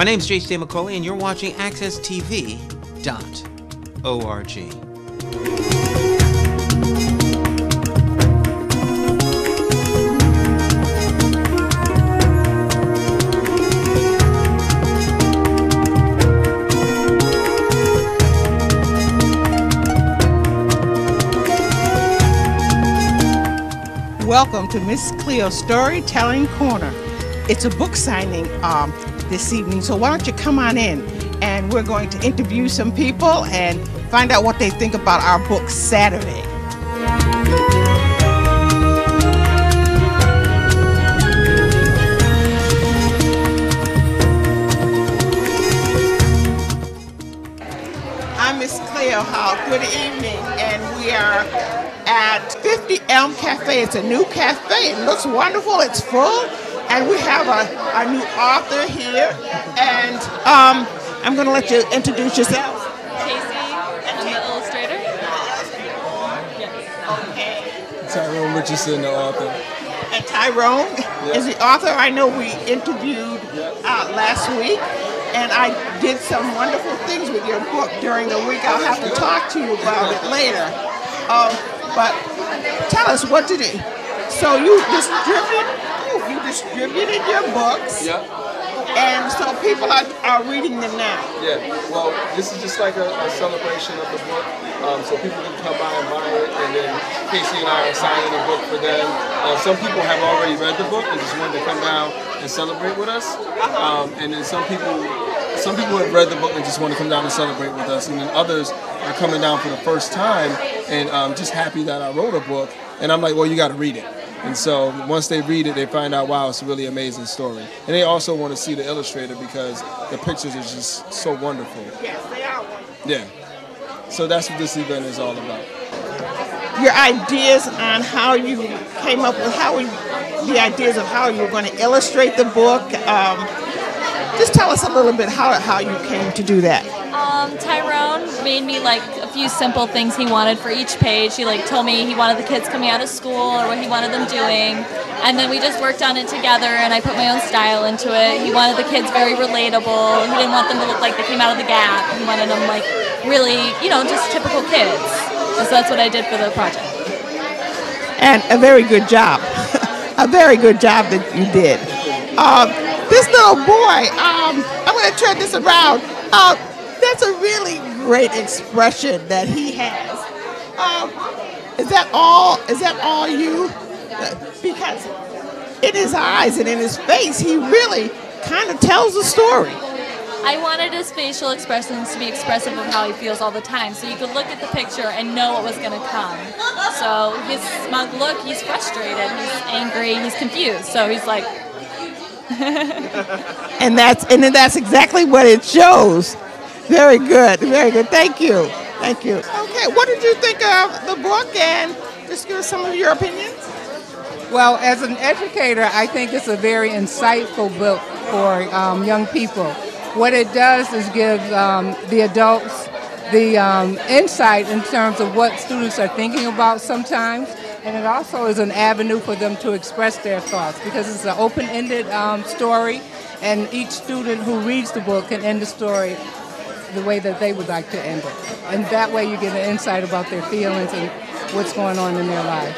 My name's Nyesha McCauley, and you're watching AccessTV.org. Welcome to Miss Cleo's Storytelling Corner. It's a book signing this evening, so why don't you come on in, and we're going to interview some people and find out what they think about our book Saturday. I'm Miss Cleo. Good evening, and we are at 50 Elm Cafe. It's a new cafe. It looks wonderful. It's full, and we have a new author here. And I'm going to let you introduce yourself. Casey, I'm the illustrator. Yes. Okay. Tyrone Richardson, the author. And Tyrone is the author. I know we interviewed last week, and I did some wonderful things with your book during the week. I'll have to talk to you about it later. But tell us, what did it? So you distributed your books, and so people are reading them now. Yeah. Well, this is just like a celebration of the book, so people can come by and buy it, and then Casey and I are signing the book for them. Some people have already read the book and just wanted to come down and celebrate with us, and then some people have read the book and just want to come down and celebrate with us, and then others are coming down for the first time and just happy that I wrote a book. And I'm like, well, you got to read it. And so once they read it, they find out, wow, it's a really amazing story. And they also want to see the illustrator because the pictures are just so wonderful. Yes, they are wonderful. Yeah. So that's what this event is all about. Your ideas on how you came up with the ideas of how you were going to illustrate the book. Just tell us a little bit how you came to do that. Tyrone made me like a few simple things he wanted for each page. He told me he wanted the kids coming out of school or what he wanted them doing, and then we just worked on it together, and I put my own style into it. He wanted the kids very relatable. He didn't want them to look like they came out of the Gap. He wanted them like really, just typical kids. And so that's what I did for the project. And a very good job. A very good job that you did. This little boy, I'm going to turn this around. That's a really great expression that he has. Is that all you? Because in his eyes and in his face, he really kind of tells a story. I wanted his facial expressions to be expressive of how he feels all the time, so you could look at the picture and know what was going to come. So his smug look, he's frustrated, he's angry, he's confused. So he's like. and that's exactly what it shows. Very good, very good. Thank you, thank you. Okay, what did you think of the book, and just give us some of your opinions? Well, as an educator, I think it's a very insightful book for young people. What it does is give the adults the insight in terms of what students are thinking about sometimes. And it also is an avenue for them to express their thoughts because it's an open-ended story, and each student who reads the book can end the story the way that they would like to end it. And that way you get an insight about their feelings and what's going on in their lives.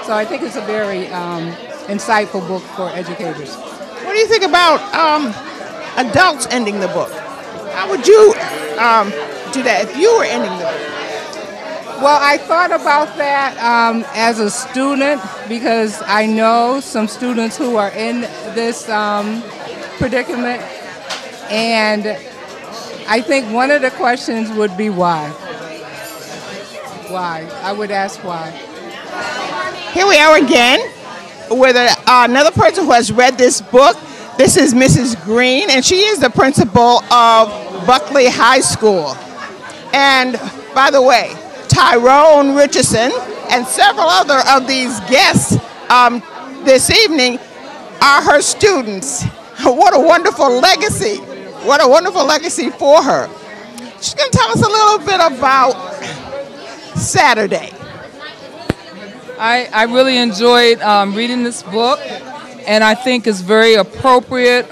So I think it's a very insightful book for educators. What do you think about adults ending the book? How would you do that if you were ending the book? Well, I thought about that as a student because I know some students who are in this predicament, and I think one of the questions would be why. Why? I would ask why. Here we are again with another person who has read this book. This is Mrs. Green, and she is the principal of Buckley High School. And by the way, Tyrone Richardson and several other of these guests this evening are her students. What a wonderful legacy. What a wonderful legacy for her. She's going to tell us a little bit about Saturday. I really enjoyed reading this book, and I think it's very appropriate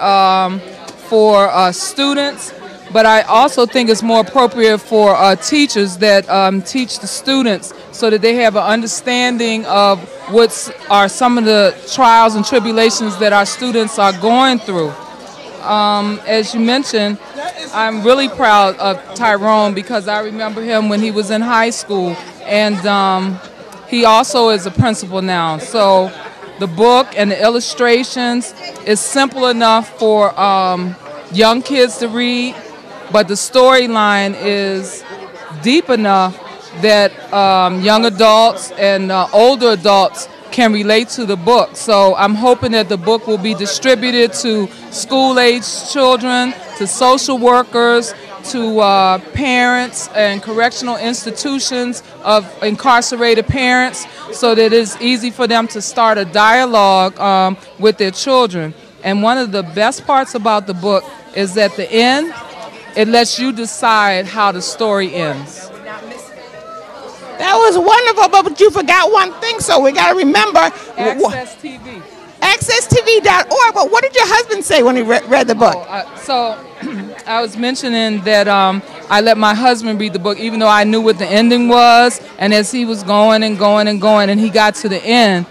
for students, but I also think it's more appropriate for teachers that teach the students so that they have an understanding of what are some of the trials and tribulations that our students are going through. As you mentioned, I'm really proud of Tyrone because I remember him when he was in high school, and he also is a principal now. So the book and the illustrations is simple enough for young kids to read, but the storyline is deep enough that young adults and older adults can relate to the book. So I'm hoping that the book will be distributed to school-age children, to social workers, to parents and correctional institutions of incarcerated parents, so that it's easy for them to start a dialogue with their children. And one of the best parts about the book is at the end, it lets you decide how the story ends. That was wonderful, but you forgot one thing, so we got to remember. Access TV. AccessTV.org, but what did your husband say when he read the book? So I was mentioning that I let my husband read the book, even though I knew what the ending was, and as he was going and going and going, and he got to the end,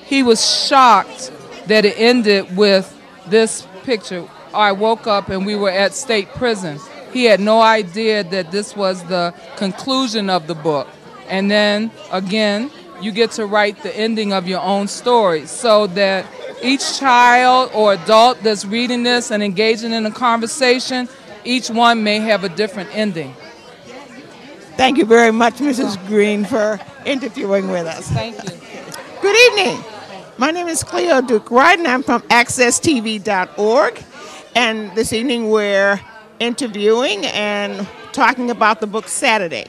he was shocked that it ended with this picture. I woke up and we were at state prison. He had no idea that this was the conclusion of the book. And then, again, you get to write the ending of your own story so that each child or adult that's reading this and engaging in a conversation, each one may have a different ending. Thank you very much, Mrs. Green, for interviewing with us. Thank you. Good evening. My name is Cleo Duke-Wright, and I'm from AccessTV.org. And this evening we're interviewing and talking about the book Saturday.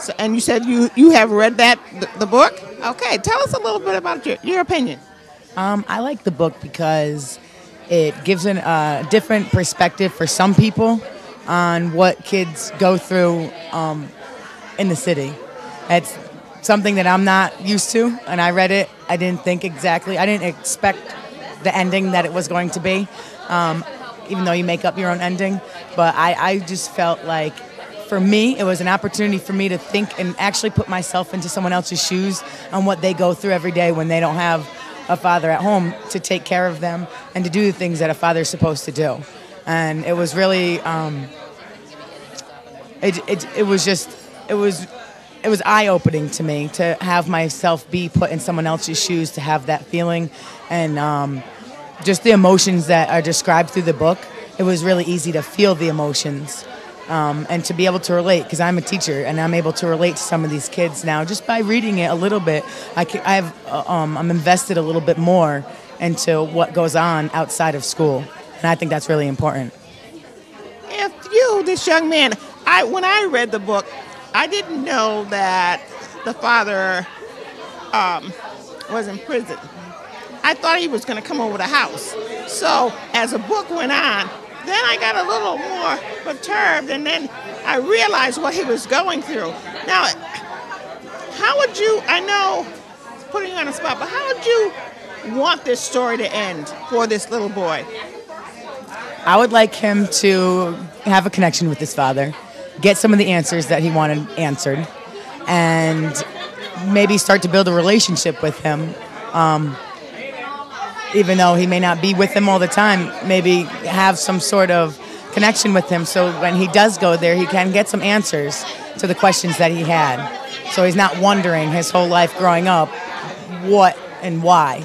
So, and you said you have read the book? Okay, tell us a little bit about your opinion. I like the book because it gives a different perspective for some people on what kids go through in the city. It's something that I'm not used to, and I read it. I didn't expect the ending that it was going to be, even though you make up your own ending. But I just felt like, for me, it was an opportunity for me to think and actually put myself into someone else's shoes on what they go through every day when they don't have a father at home to take care of them and to do the things that a father's supposed to do. And it was really, it was eye-opening to me to have myself be put in someone else's shoes, to have that feeling, and just the emotions that are described through the book. It was really easy to feel the emotions. And to be able to relate, because I'm a teacher and I'm able to relate to some of these kids now just by reading it a little bit. I'm invested a little bit more into what goes on outside of school, and I think that's really important. If you, this young man, when I read the book, I didn't know that the father was in prison. I thought he was going to come over the house. So as the book went on, then I got a little more perturbed, and then I realized what he was going through. Now, how would you, I know it's putting you on the spot, but how would you want this story to end for this little boy? I would like him to have a connection with his father, get some of the answers that he wanted answered, and maybe start to build a relationship with him. Even though he may not be with him all the time, maybe have some sort of connection with him so when he does go there, he can get some answers to the questions that he had. So he's not wondering his whole life growing up what and why.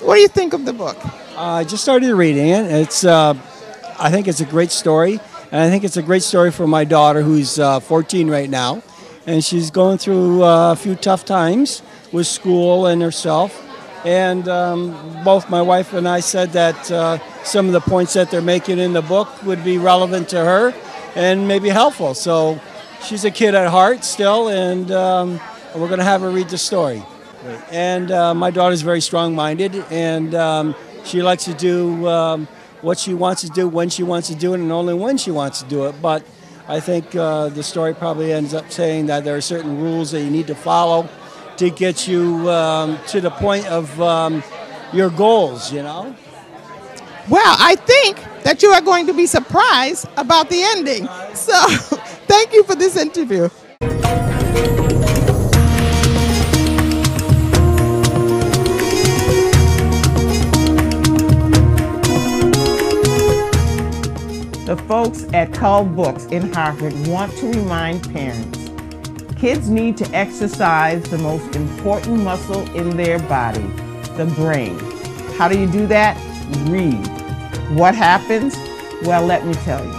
What do you think of the book? I just started reading it. I think it's a great story, and I think it's a great story for my daughter, who's 14 right now, and she's going through a few tough times with school and herself. And both my wife and I said that some of the points that they're making in the book would be relevant to her and maybe helpful. So she's a kid at heart still, and we're going to have her read the story. And my daughter's very strong-minded, and she likes to do what she wants to do, when she wants to do it, and only when she wants to do it. But I think the story probably ends up saying that there are certain rules that you need to follow to get you to the point of your goals, you know? Well, I think that you are going to be surprised about the ending. So thank you for this interview. The folks at Cull Books in Hartford want to remind parents, kids need to exercise the most important muscle in their body, the brain. How do you do that? Read. What happens? Well, let me tell you.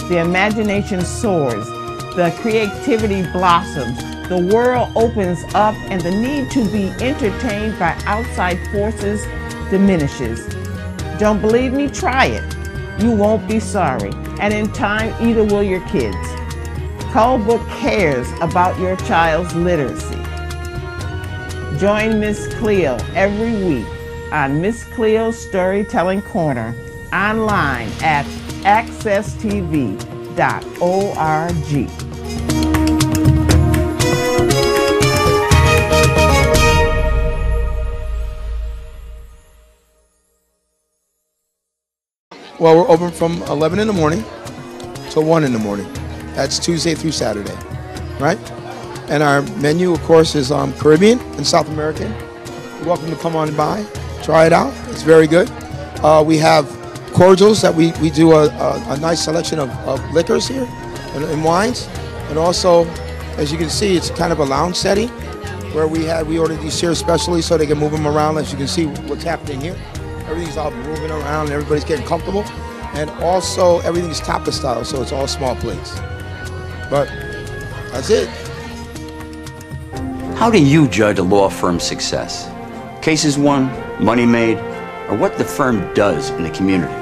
The imagination soars, the creativity blossoms, the world opens up, and the need to be entertained by outside forces diminishes. Don't believe me? Try it. You won't be sorry, and in time, either will your kids. Cull Book cares about your child's literacy. Join Miss Cleo every week on Miss Cleo's Storytelling Corner online at accesstv.org. Well, we're open from 11 in the morning to 1 in the morning. That's Tuesday through Saturday, right? And our menu, of course, is Caribbean and South American. You're welcome to come on by, try it out. It's very good. We have cordials that we do a nice selection of liquors here and wines. And also, as you can see, it's kind of a lounge setting where we ordered these chairs specially so they can move them around. As you can see what's happening here. Everything's all moving around and everybody's getting comfortable. And also everything's tapa style, so it's all small plates. But that's it. How do you judge a law firm's success? Cases won, money made, or what the firm does in the community?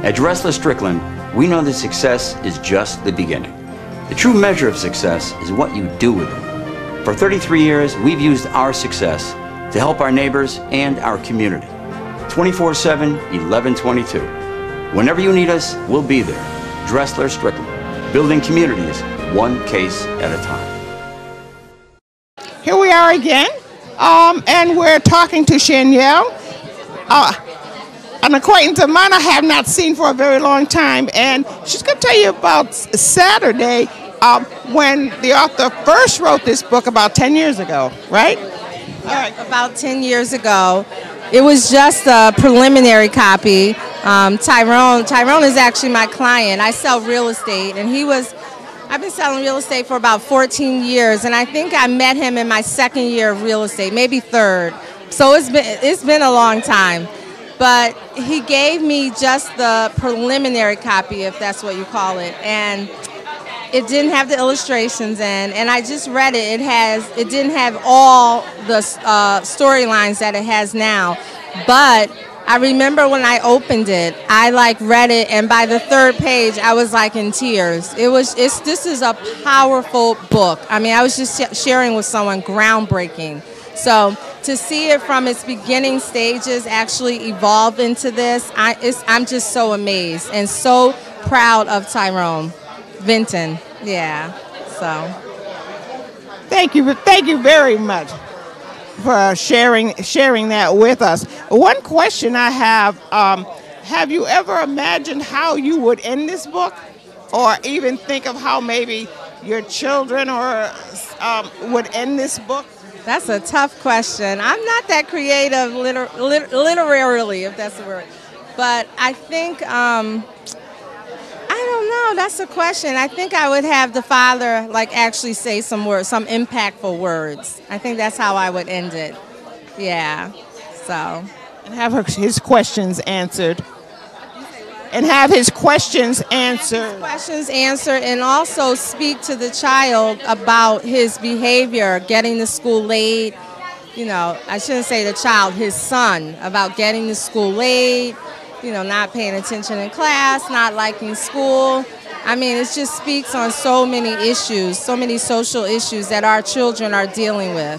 At Dressler Strickland, we know that success is just the beginning. The true measure of success is what you do with it. For 33 years, we've used our success to help our neighbors and our community. 24/7, 11/22. Whenever you need us, we'll be there. Dressler Strickland, building communities one case at a time. Here we are again, and we're talking to Shanielle, an acquaintance of mine I have not seen for a very long time, and she's going to tell you about Saturday when the author first wrote this book about 10 years ago, right? About 10 years ago. It was just a preliminary copy. Tyrone is actually my client. I sell real estate, and I've been selling real estate for about 14 years, and I think I met him in my second year of real estate, maybe third. So it's been a long time. But he gave me just the preliminary copy, if that's what you call it, and it didn't have the illustrations in, and I just read it. It didn't have all the storylines that it has now, but I remember when I opened it, I read it, and by the third page, I was in tears. This is a powerful book. I mean, I was just sharing with someone, groundbreaking. So to see it from its beginning stages actually evolve into this, I'm just so amazed and so proud of Tyrone. Vinton, yeah. So, thank you very much for sharing that with us. One question I have you ever imagined how you would end this book, or even think of how maybe your children would end this book? That's a tough question. I'm not that creative literarily, if that's the word, but I think. I don't know. That's a question. I think I would have the father actually say some words, some impactful words. I think that's how I would end it. Yeah. So. And have his questions answered. And have his questions answered. And also speak to the child about his behavior, getting to school late. You know, I shouldn't say the child, his son, about getting to school late. You know, not paying attention in class, not liking school. I mean, it just speaks on so many issues, so many social issues that our children are dealing with.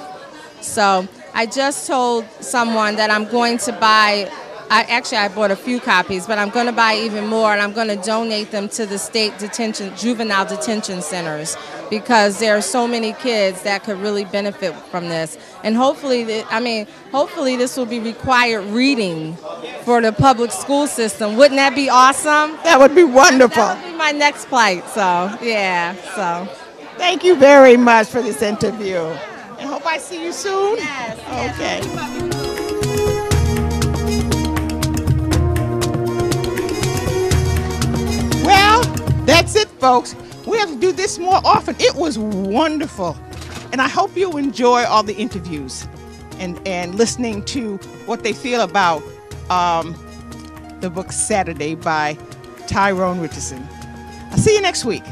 So I just told someone that I'm going to buy, I bought a few copies, but I'm going to buy even more, and I'm going to donate them to the state juvenile detention centers because there are so many kids that could really benefit from this. And hopefully this will be required reading for the public school system. Wouldn't that be awesome? That would be wonderful. That would be my next flight, so yeah, so. Thank you very much for this interview. And hope I see you soon. Yes. Okay. Well, that's it, folks. We have to do this more often. It was wonderful. And I hope you enjoy all the interviews and listening to what they feel about the book Saturday by Tyrone Richardson. I'll see you next week.